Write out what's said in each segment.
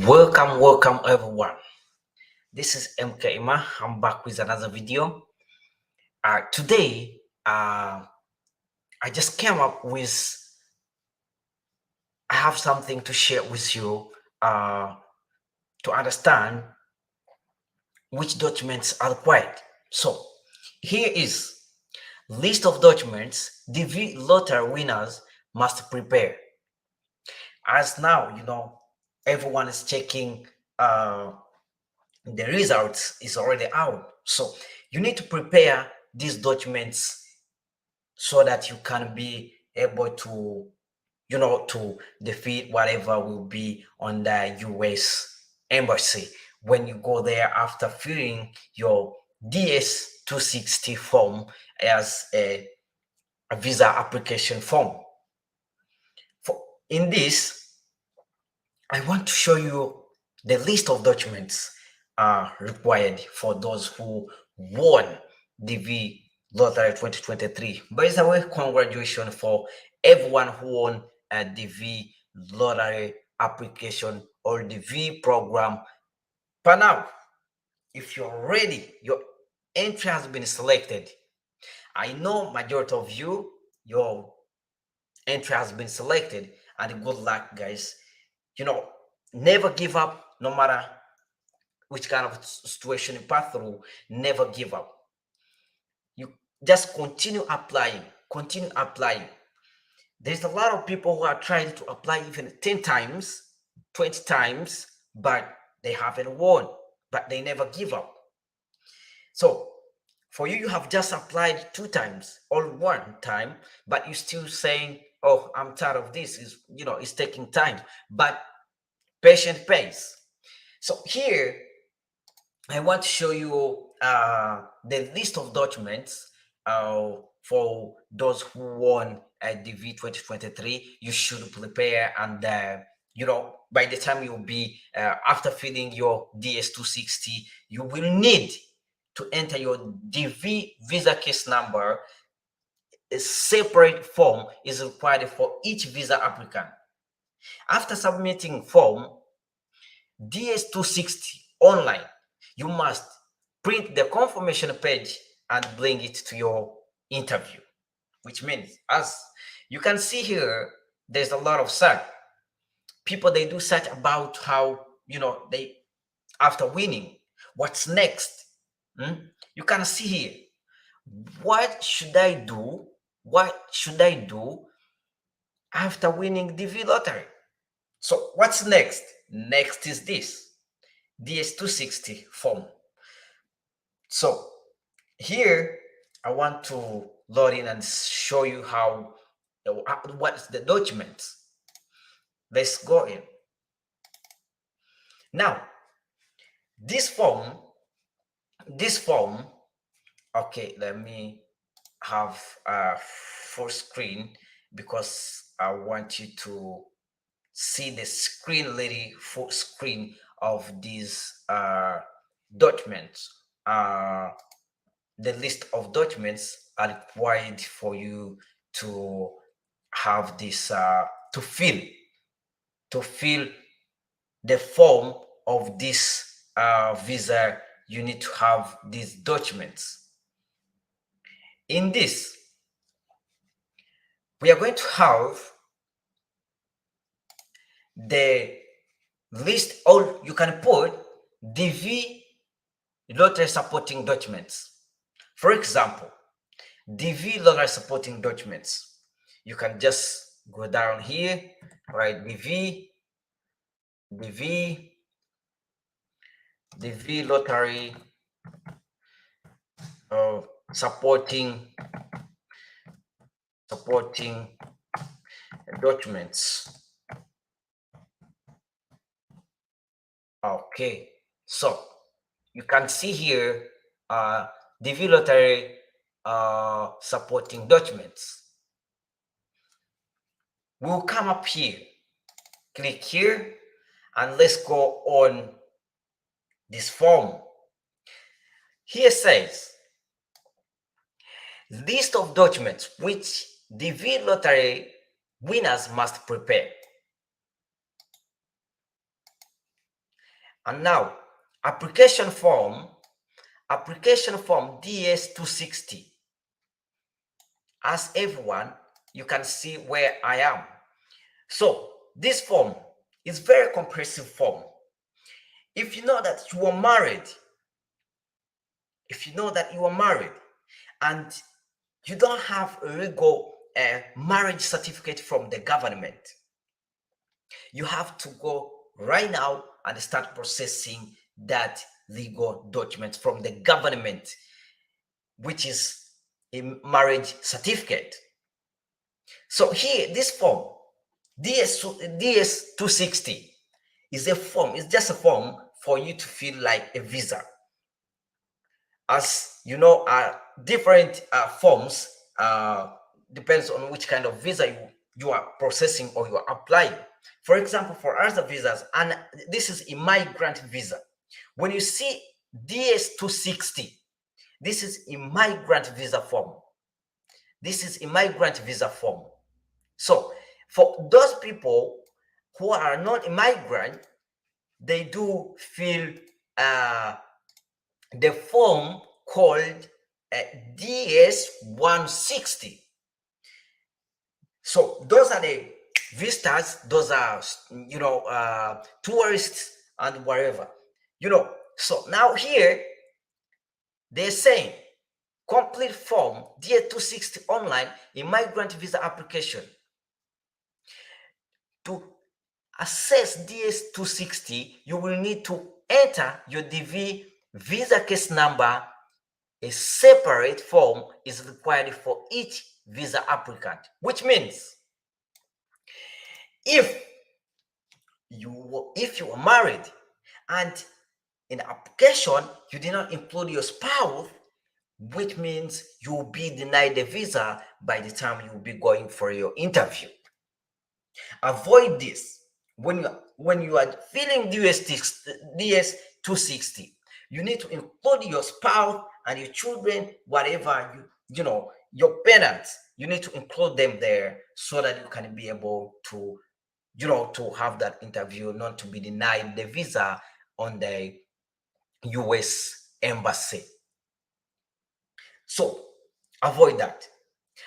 Welcome everyone. This is MK Ima. I'm back with another video. Today, I just came up with. I have something to share with you to understand which documents are required. So, here is list of documents DV lottery winners must prepare. As now, everyone is checking. The results is already out, so you need to prepare these documents so that you can be able to to defeat whatever will be on the US embassy when you go there after filling your DS-260 form as a visa application form. In this, I want to show you the list of documents required for those who won the V Lottery 2023. By the way, congratulations for everyone who won the V Lottery application or the V program. But now, if you're ready, your entry has been selected. I know majority of you, your entry has been selected, and good luck, guys. Never give up, no matter which kind of situation you pass through. Never give up. You just continue applying. There's a lot of people who are trying to apply even 10 times, 20 times, but they haven't won, but they never give up. So for you, you have just applied 2 times or 1 time, but you're still saying, oh, I'm tired of this. It's taking time, but patience pays. So here, I want to show you the list of documents for those who won the V 2023. You should prepare, and by the time you'll be after filling your DS-260, you will need to enter your DV visa case number. A separate form is required for each visa applicant. After submitting form DS-260 online, you must print the confirmation page and bring it to your interview, which means, as you can see here, there's a lot of search. People, they do search about how, they, after winning, what's next. You can see here, what should I do? What should I do after winning the V lottery? So what's next? Next is this DS-260 form. So here I want to load in and show you how what's the document. Let's go in. Now this form, okay, let me have a full screen because I want you to see the screen, lady, full screen of these documents. The list of documents are required for you to have this to fill the form of this visa. You need to have these documents. In this, we are going to have the list, or you can put DV lottery supporting documents. For example, DV lottery supporting documents. You can just go down here, write DV lottery supporting documents. Okay, so you can see here DV lottery supporting documents. We'll come up here, click here, and let's go on this form. Here says list of documents which DV lottery winners must prepare. And now, application form, DS260. As everyone, you can see where I am. So this form is very comprehensive form. If you know that you are married, and you don't have a legal marriage certificate from the government, you have to go right now and start processing that legal document from the government, which is a marriage certificate. So here, this form, DS260, is a form. It's just a form for you to feel like a visa. As you know, different forms depends on which kind of visa you are processing or you are applying. For example, for other visas, and this is immigrant visa. When you see DS260, this is immigrant visa form. So for those people who are not immigrant, they do fill the form called DS160. So those are the visitors, those are tourists and whatever. So now here they're saying complete form DS260 online immigrant visa application. To access DS260, you will need to enter your DV visa case number. A separate form is required for each visa applicant, which means if you are married and in the application you did not include your spouse, which means you will be denied the visa by the time you will be going for your interview. Avoid this. When you are filling DS260, you need to include your spouse and your children, whatever your parents. You need to include them there so that you can be able to to have that interview, not to be denied the visa on the US embassy. So avoid that.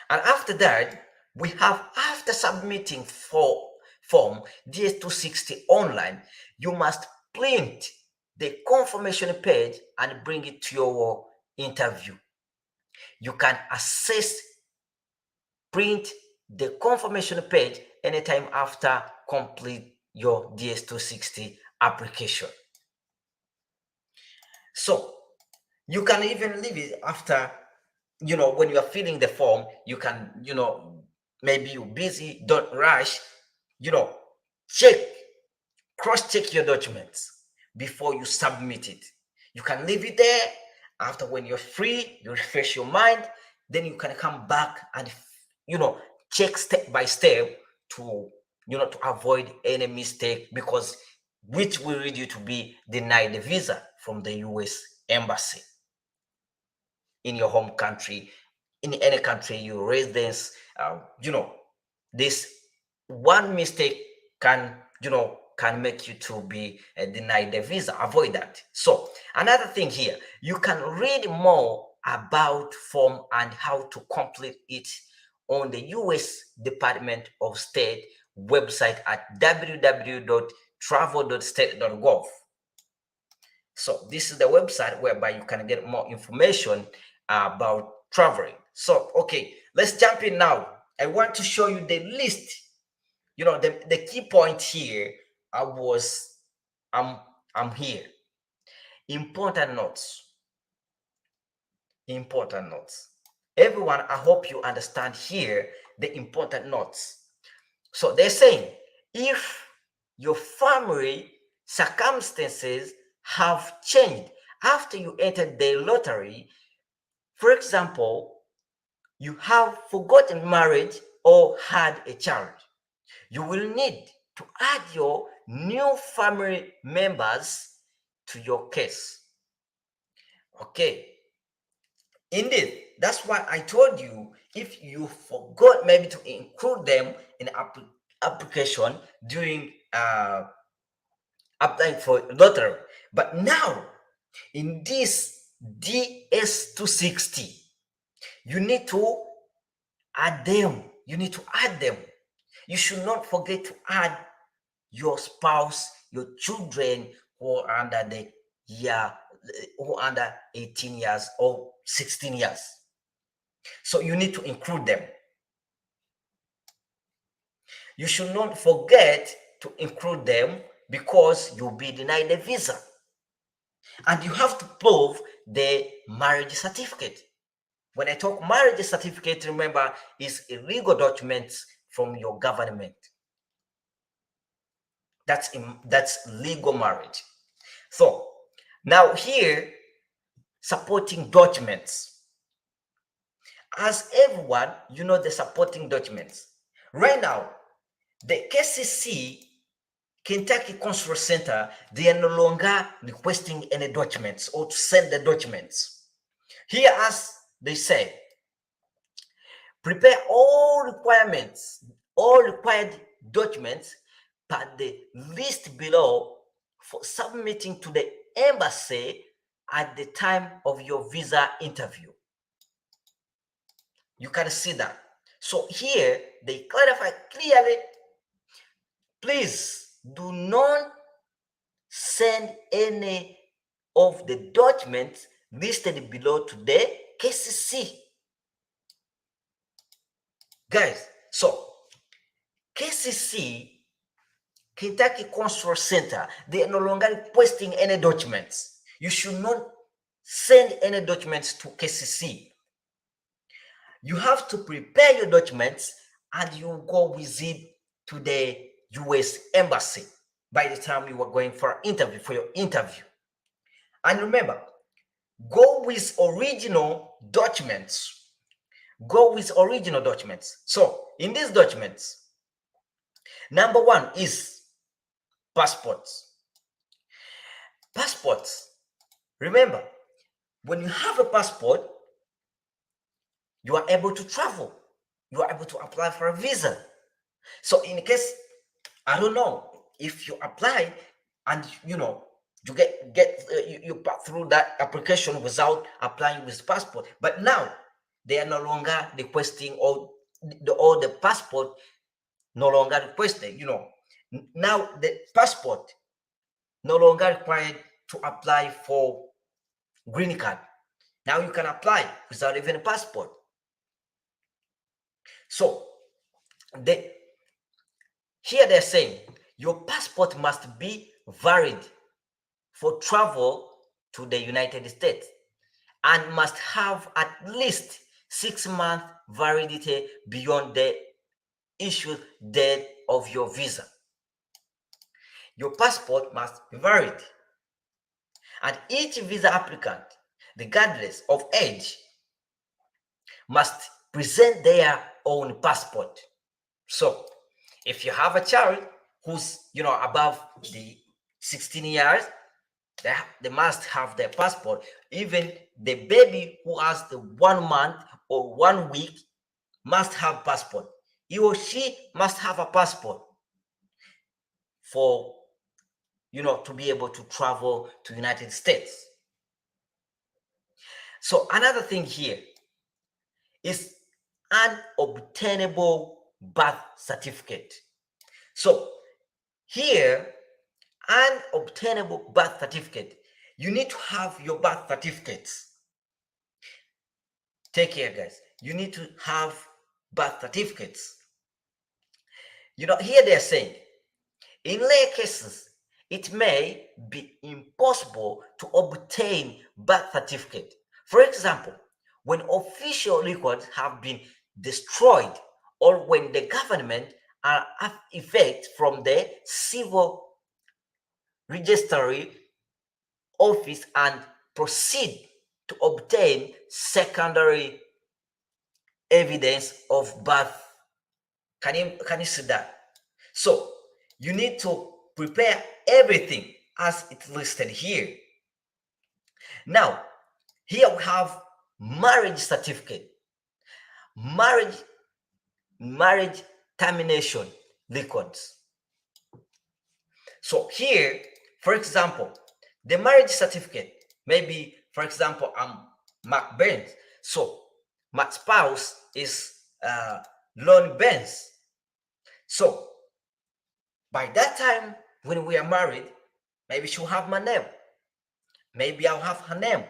And after that, we have, after submitting form DS260 online, you must print the confirmation page and bring it to your interview. You can print the confirmation page anytime after complete your DS260 application. So you can even leave it after, when you are filling the form. You can, maybe you're busy, don't rush, cross-check your documents before you submit it. You can leave it there. After, when you're free, you refresh your mind, then you can come back and check step by step to to avoid any mistake, because which will lead you to be denied the visa from the US embassy in your home country, in any country you residence. This one mistake can make you to be denied the visa. Avoid that. So another thing here, you can read more about form and how to complete it on the US Department of State website at www.travel.state.gov. So this is the website whereby you can get more information about traveling. So okay, let's jump in now. I want to show you the list. The key point here. I'm here. Important notes. Everyone, I hope you understand here the important notes. So they're saying, if your family circumstances have changed after you entered the lottery, for example, you have forgotten marriage or had a child, you will need to add your new family members to your case. Okay. Indeed, that's why I told you, if you forgot maybe to include them in application during applying for lottery, But now, in this DS260, you need to add them. You need to add them. You should not forget to add your spouse, your children who are under the year, who are under 18 years or 16 years. So you need to include them. You should not forget to include them because you'll be denied a visa. And you have to prove the marriage certificate. When I talk marriage certificate, remember, is a legal document from your government. That's legal marriage. So now here, supporting documents. As everyone, you know the supporting documents. Right now, the KCC, Kentucky Consular Center, they are no longer requesting any documents or to send the documents. Here, as they say, prepare all requirements, all required documents per the list below for submitting to the embassy at the time of your visa interview. You can see that. So here they clarify clearly, please do not send any of the documents listed below to the KCC. Guys, so KCC, Kentucky Consular Center, they are no longer requesting any documents. You should not send any documents to KCC. You have to prepare your documents and you go with it to the US Embassy by the time you are going for your interview. And remember, go with original documents. Go with original documents. So in these documents, number one is passports. Passports. Remember, when you have a passport, you are able to travel. You are able to apply for a visa. So in case, I don't know, if you apply and you pass through that application without applying with passport, but now they are no longer requesting all the passport no longer requested. Now the passport no longer required to apply for green card. Now you can apply without even a passport. So here they're saying your passport must be valid for travel to the United States and must have at least 6 months validity beyond the issue date of your visa. Your passport must be valid. And each visa applicant, regardless of age, must present their own passport. So if you have a child who's above the 16 years, they must have their passport. Even the baby who has the 1 month or 1 week must have passport. He or she must have a passport for to be able to travel to the United States. So another thing here is an obtainable birth certificate. So here, an obtainable birth certificate, you need to have your birth certificates. Take care, guys. You need to have birth certificates. Here they're saying, in rare cases, it may be impossible to obtain birth certificate. For example, when official records have been destroyed or when the government are effect from the civil registry office and proceed to obtain secondary evidence of birth. Can you see that? So you need to prepare everything as it's listed here. Now, here we have marriage certificate, marriage termination records. So here, for example, the marriage certificate. Maybe, for example, I'm Mark Burns. So my spouse is Lon Burns. So by that time, when we are married, maybe she'll have my name. Maybe I'll have her name.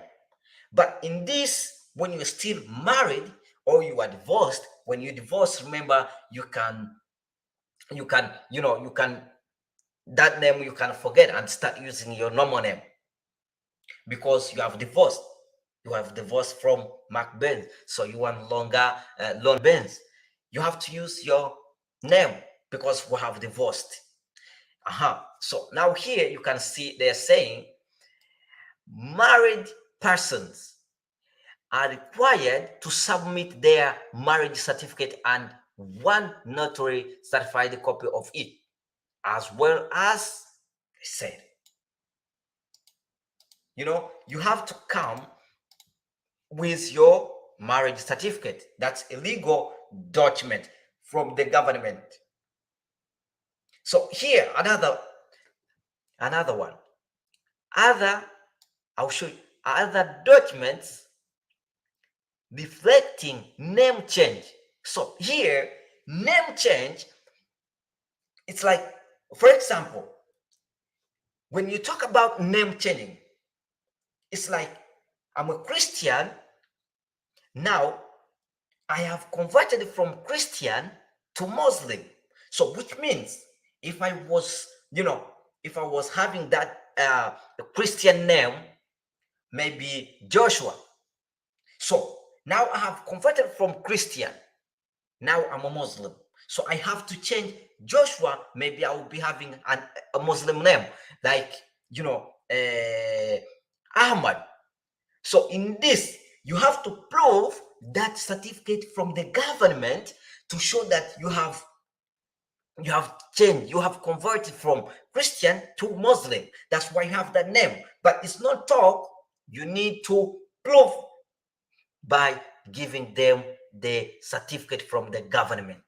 But in this, when you're still married or you are divorced, when you divorce, remember you can, that name you can forget and start using your normal name because you have divorced. You have divorced from Mark Burns, so you are no longer Lon Burns. You have to use your name because we have divorced. So now here you can see they're saying married persons are required to submit their marriage certificate and one notary certified copy of it, as well as I said, you have to come with your marriage certificate. That's a legal document from the government. So here, another one. I'll show you other documents reflecting name change. So here, name change, it's like, for example, when you talk about name changing, it's like I'm a Christian. Now I have converted from Christian to Muslim. So which means if I was, having that Christian name, maybe Joshua. So now I have converted from Christian. Now I'm a Muslim. So I have to change Joshua. Maybe I will be having a Muslim name, like, Ahmad. So in this, you have to prove that certificate from the government to show that you have changed, you have converted from Christian to Muslim. That's why you have that name. But it's not talk. You need to prove by giving them the certificate from the government.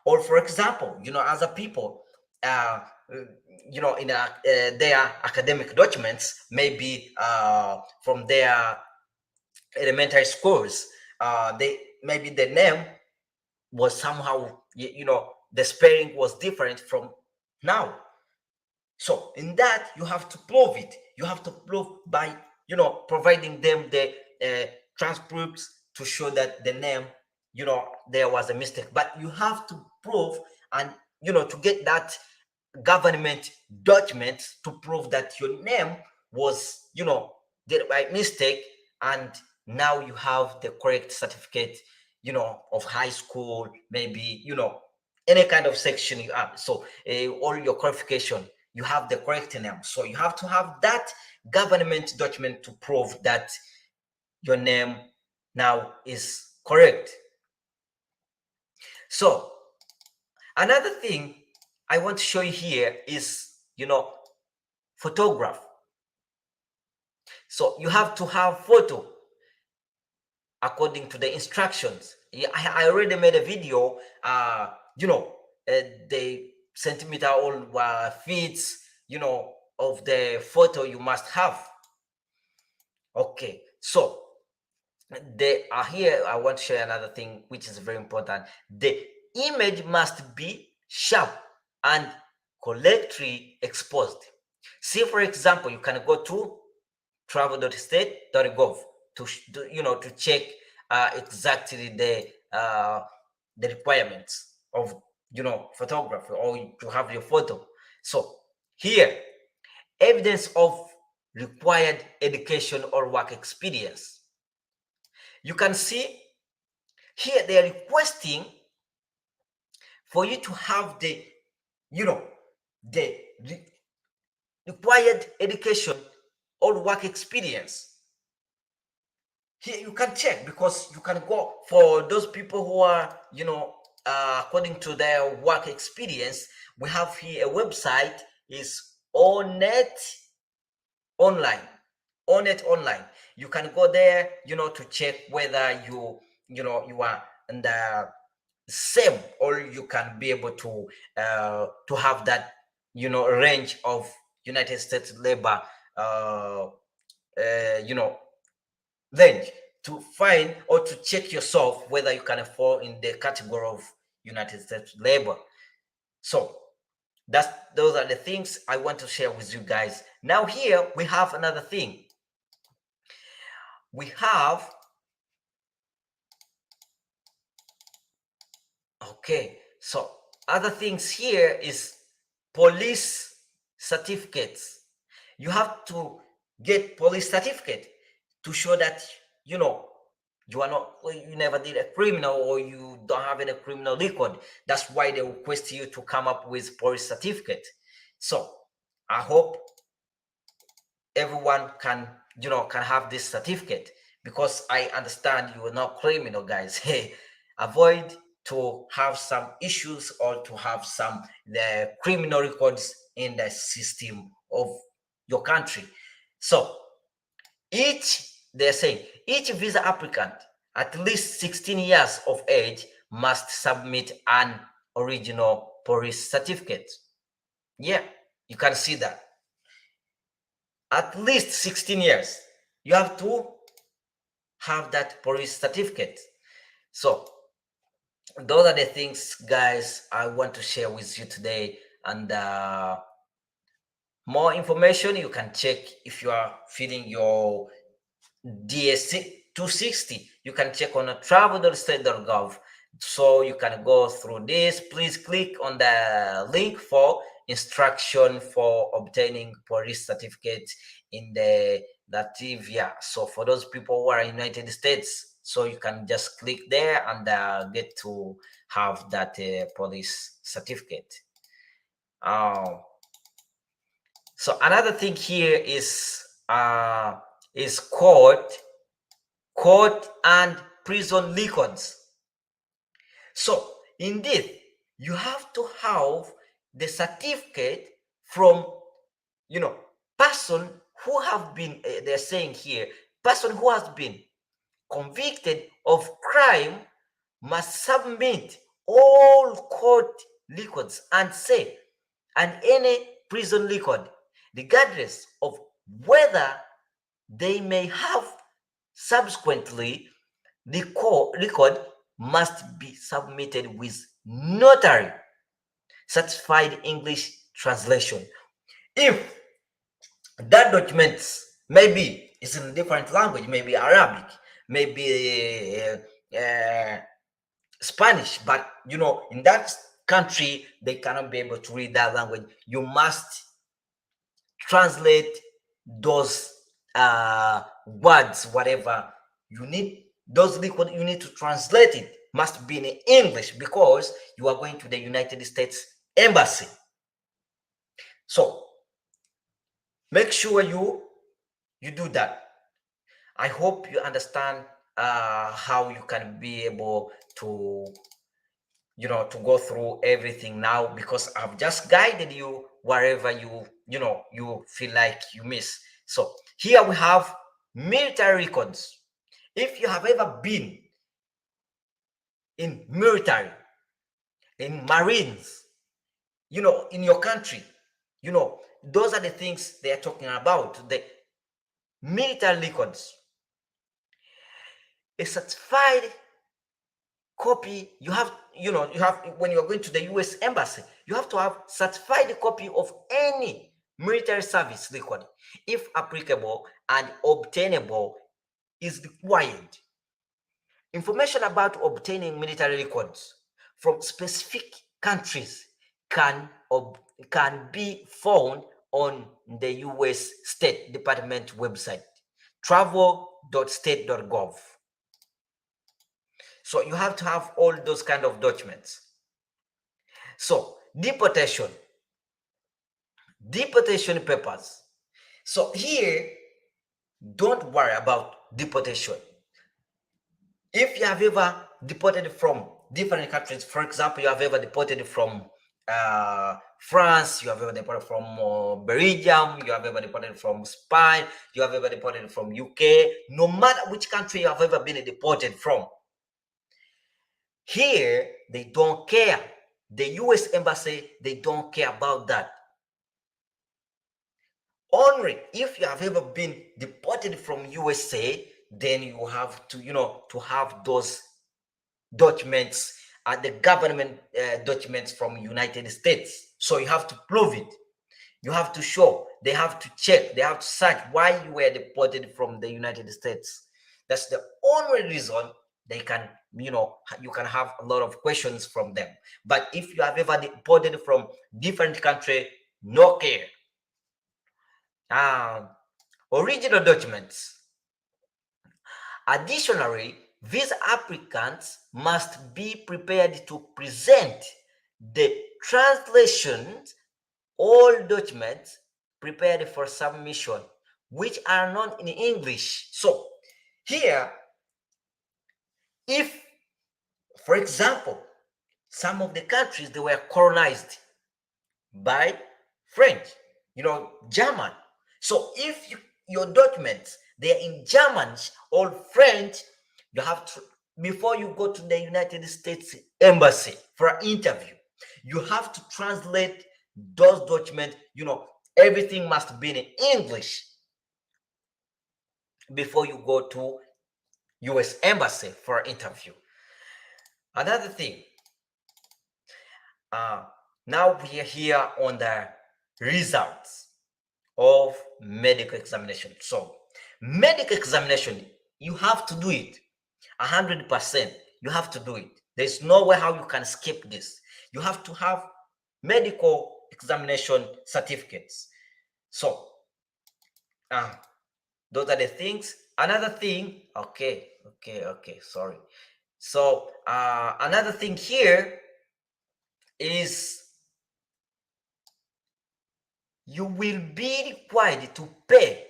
Or for example, other people, in their academic documents, maybe from their elementary schools, maybe the name was somehow, the spelling was different from now. So in that, you have to prove it. You have to prove by, providing them the transcripts to show that the name, there was a mistake. But you have to prove and, to get that government document to prove that your name was, did by mistake, and now you have the correct certificate, of high school, maybe, any kind of section you have. So all your qualification, you have the correct name. So you have to have that government document to prove that your name now is correct. So another thing I want to show you here is, photograph. So you have to have photo according to the instructions. I already made a video, the centimeter or feet, of the photo you must have. Okay, so here I want to show you another thing which is very important. The image must be sharp and correctly exposed. See, for example, you can go to travel.state.gov to check exactly the requirements of photography, or to have your photo. So here, evidence of required education or work experience. You can see here they are requesting for you to have the required education or work experience. Here you can check, because you can go for those people who are, according to their work experience. We have here a website, is ONET Online. ONET Online. You can go there, to check whether you are in the same, or you can be able to have that, range of, United States labor, you know, then to find or to check yourself whether you can fall in the category of United States labor. So those are the things I want to share with you guys. Now here we have another thing. We have, okay, so other things here is police certificates. You have to get police certificate to show that you are not, you never did a criminal, or you don't have any criminal record. That's why they request you to come up with police certificate. So I hope everyone can have this certificate, because I understand you are not criminal, guys. Hey, avoid to have some issues or to have some the criminal records in the system of your country. So they're saying each visa applicant at least 16 years of age must submit an original police certificate. Yeah, you can see that. At least 16 years. You have to have that police certificate. So those are the things, guys, I want to share with you today. And more information you can check if you are filling your DSC 260. You can check on travel.state.gov. So you can go through this. Please click on the link for instruction for obtaining police certificate in the Latvia. So for those people who are in United States, so you can just click there and get to have that police certificate. So another thing here is court and prison records. So indeed, you have to have the certificate from person who have been they're saying here, person who has been convicted of crime must submit all court records and any prison record, regardless of whether they may have subsequently. The record must be submitted with notary certified English translation. If that document maybe is in a different language, maybe Arabic, maybe Spanish, but in that country they cannot be able to read that language, you must translate those words, whatever you need, those liquid you need to translate it must be in English, because you are going to the United States Embassy. So make sure you do that. I hope you understand how you can be able to to go through everything now, because I've just guided you wherever you feel like you miss. So here we have military records. If you have ever been in military, in Marines, in your country, those are the things they are talking about. The military records, a certified copy. You have when you're going to the US Embassy, you have to have certified copy of any military service record, if applicable and obtainable, is required. Information about obtaining military records from specific countries can be found on the US State Department website, travel.state.gov. So you have to have all those kind of documents. So deportation papers. So here, don't worry about deportation. If you have ever deported from different countries, for example, you have ever deported from France, you have ever deported from Belgium, you have ever deported from Spain, you have ever deported from UK, no matter which country you have ever been deported from, here they don't care. The US Embassy, they don't care about that. Only if you have ever been deported from USA, then you have to, to have those documents, the government documents from United States. So you have to prove it. You have to show. They have to check. They have to search why you were deported from the United States. That's the only reason they can, you can have a lot of questions from them. But if you have ever deported from different country, no care. Original documents. Additionally, visa applicants must be prepared to present the translations all documents prepared for submission, which are not in English. So here, if, for example, some of the countries, they were colonized by French, German. So if your documents, they're in German or French, you have to, before you go to the United States Embassy for an interview, you have to translate those documents. Everything must be in English before you go to US Embassy for an interview. Another thing, now we are here on the results of medical examination. So medical examination, you have to do it 100%. You have to do it. There's no way how you can skip this. You have to have medical examination certificates. So those are the things. Another thing, okay, sorry. So another thing here is you will be required to pay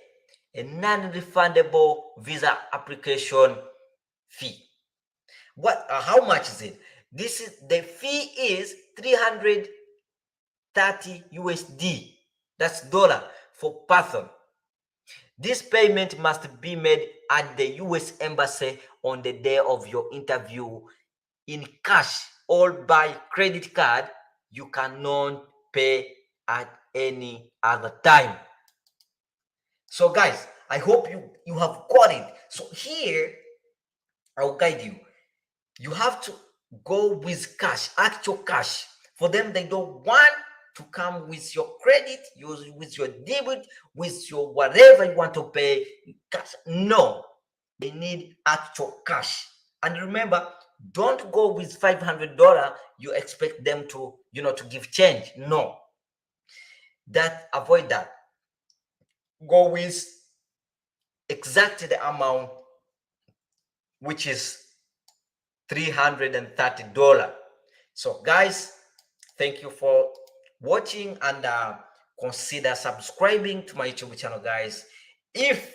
a non-refundable visa application fee. How much is it? The fee is 330 USD. That's dollar for person. This payment must be made at the US Embassy on the day of your interview in cash or by credit card. You cannot pay at any other time. So guys, I hope you have got it. So here, I'll guide you. You have to go with cash, actual cash. For them, they don't want to come with your credit, with your debit, with your whatever you want to pay cash. No, they need actual cash. And remember, don't go with $500. You expect them to, to give change. No, avoid that. Go with exactly the amount, which is $330. So guys, thank you for watching, and consider subscribing to my YouTube channel, guys. If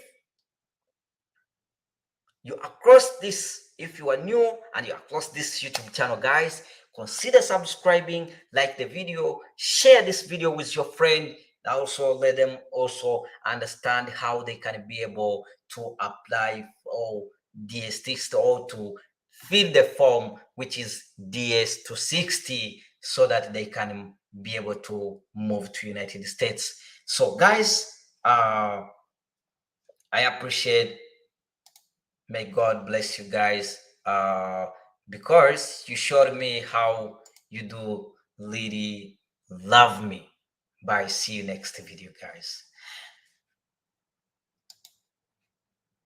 you are new and you're across this YouTube channel, guys, consider subscribing, like the video, share this video with your friend. Also let them also understand how they can be able to apply for DS6 or to fill the form, which is DS260, so that they can be able to move to United States. So guys, I appreciate. May God bless you guys, because you showed me how you do really love me. Bye. See you next video, guys.